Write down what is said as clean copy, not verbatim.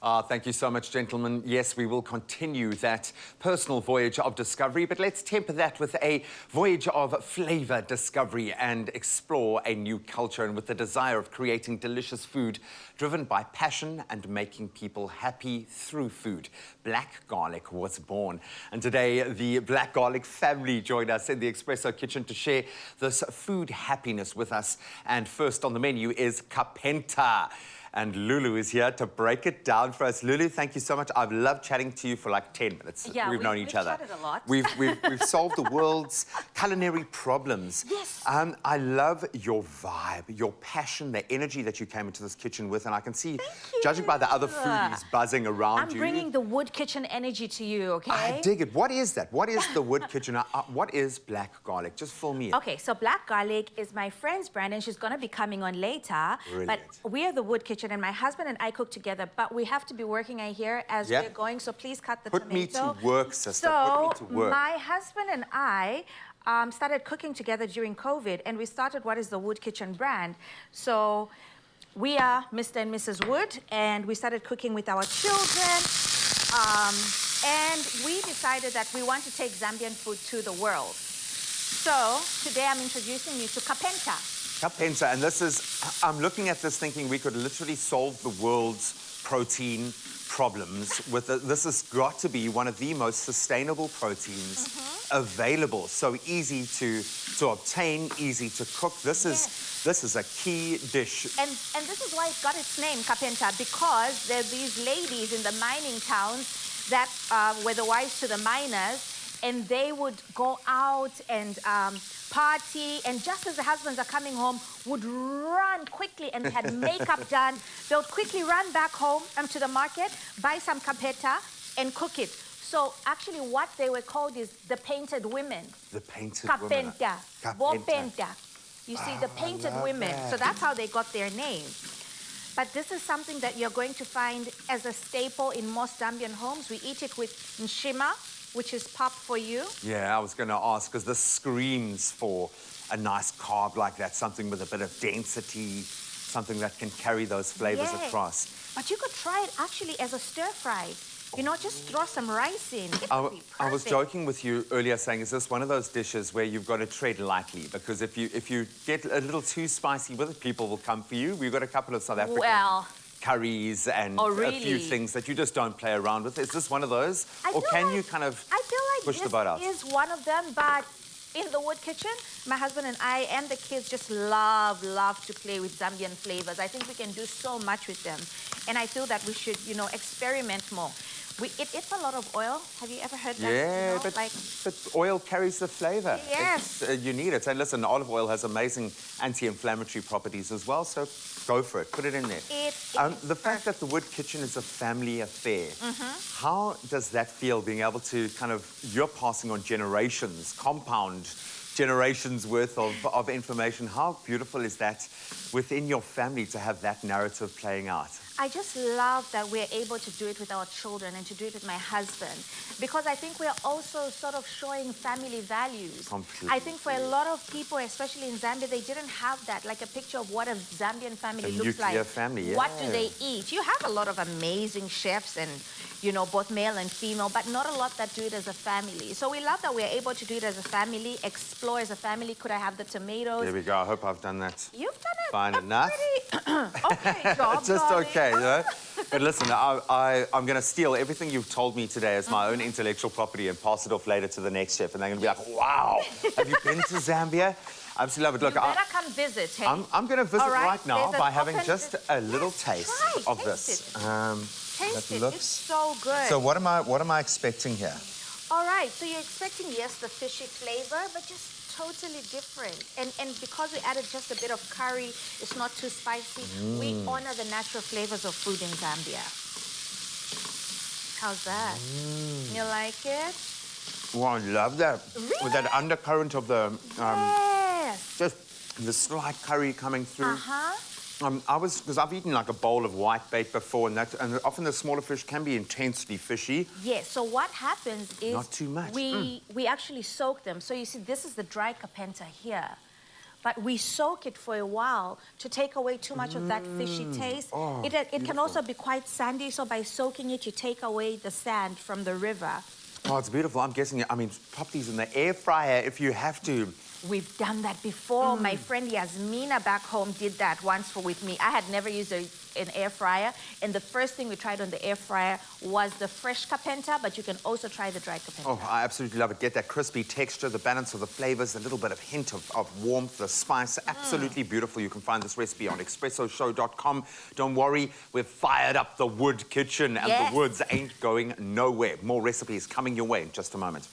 Thank you so much, gentlemen. Yes, we will continue that personal voyage of discovery, but let's temper that with a voyage of flavour discovery and explore a new culture, and with the desire of creating delicious food driven by passion and making people happy through food. Black Garlic was born. And today, the Black Garlic family joined us in the Expresso kitchen to share this food happiness with us. And first on the menu is Kapenta. And Lulu is here to break it down for us. Lulu, thank you so much. I've loved chatting to you for like 10 minutes. Yeah, we've known each other. Chatted a lot. We've solved the world's culinary problems. Yes. I love your vibe, your passion, the energy that you came into this kitchen with. And I can see, judging by the other foodies buzzing around you. I'm bringing the wood kitchen energy to you, okay? I dig it. What is that? What is the wood kitchen? What is Black Garlic? Just fill me in. Okay, so Black Garlic is my friend's brand, and she's going to be coming on later. Brilliant. But we are the wood kitchen, and my husband and I cook together, but we have to be working here as we're going, so please cut the tomato. Put me to work, sister. So Put me to work. My husband and I started cooking together during COVID, and we started what is the Wood Kitchen brand. So we are Mr. and Mrs. Wood, and we started cooking with our children. And we decided that we want to take Zambian food to the world. So today I'm introducing you to Kapenta. Kapenta, and this is, I'm looking at this thinking we could literally solve the world's protein problems with this has got to be one of the most sustainable proteins available. So easy to obtain, easy to cook. This is a key dish. And this is why it got its name, Kapenta, because there are these ladies in the mining towns that were the wives to the miners, and they would go out and party, and just as the husbands are coming home, would run quickly, and they had makeup done. They would quickly run back home to the market, buy some kapenta, and cook it. So actually what they were called is the painted women. The painted women. Kapenta. Kapenta. You see, the painted women. That. So that's how they got their name. But this is something that you're going to find as a staple in most Zambian homes. We eat it with nshima, which is pop for you. Yeah, I was going to ask, because this screams for a nice carb like that, something with a bit of density, something that can carry those flavors across. But you could try it actually as a stir-fry. You know, just throw some rice in. It would be perfect. I was joking with you earlier saying, is this one of those dishes where you've got to tread lightly? Because if you get a little too spicy with it, people will come for you. We've got a couple of South African curries and a few things that you just don't play around with. Is this one of those? Or can you kind of push the boat out? This is one of them, but in the wood kitchen, my husband and I and the kids just love to play with Zambian flavors. I think we can do so much with them. And I feel that we should, you know, experiment more. It's a lot of oil. Have you ever heard that? Yeah, you know, but oil carries the flavor. Yes. You need it. And listen, olive oil has amazing anti-inflammatory properties as well, so go for it. Put it in there. The fact that the wood kitchen is a family affair, how does that feel, being able to kind of, you're passing on generations, compound generations worth of information. How beautiful is that within your family to have that narrative playing out? I just love that we're able to do it with our children and to do it with my husband, because I think we're also sort of showing family values. Completely. I think for a lot of people, especially in Zambia, they didn't have that, like a picture of what a Zambian family looks like. Family, yeah. What do they eat? You have a lot of amazing chefs and, you know, both male and female, but not a lot that do it as a family. So we love that we're able to do it as a family, explore as a family. Could I have the tomatoes? There we go. I hope I've done that. You've done it. Fine enough. Okay job, just okay, you know? But listen, I'm going to steal everything you've told me today as my own intellectual property and pass it off later to the next chef. And they're going to be like, wow, have you been to Zambia? I absolutely love it. Look, you better come visit, hey? I'm going to visit right now by having just a little taste of this. Taste it. It's so good. So what am I expecting here? All right, so you're expecting, yes, the fishy flavor, but just totally different. And because we added just a bit of curry, it's not too spicy. We honor the natural flavors of food in Zambia. How's that? You like it? Oh, I love that. Really? With that undercurrent of the... yes. Just the slight curry coming through. Because I've eaten like a bowl of whitebait before, and often the smaller fish can be intensely fishy. Yes, so what happens is... Not too much. We actually soak them. So you see, this is the dry kapenta here. but we soak it for a while to take away too much of that fishy taste. Oh, It can also be quite sandy, so by soaking it, you take away the sand from the river. Oh, it's beautiful. I'm guessing, I mean, pop these in the air fryer if you have to. We've done that before. My friend Yasmina back home did that once with me. I had never used an air fryer, and the first thing we tried on the air fryer was the fresh Kapenta, but you can also try the dry Kapenta. Oh, I absolutely love it. Get that crispy texture, the balance of the flavors, a little bit of hint of warmth, the spice. Absolutely beautiful. You can find this recipe on expressoshow.com. Don't worry, we've fired up the wood kitchen, and Yes. the woods ain't going nowhere. More recipes coming your way in just a moment.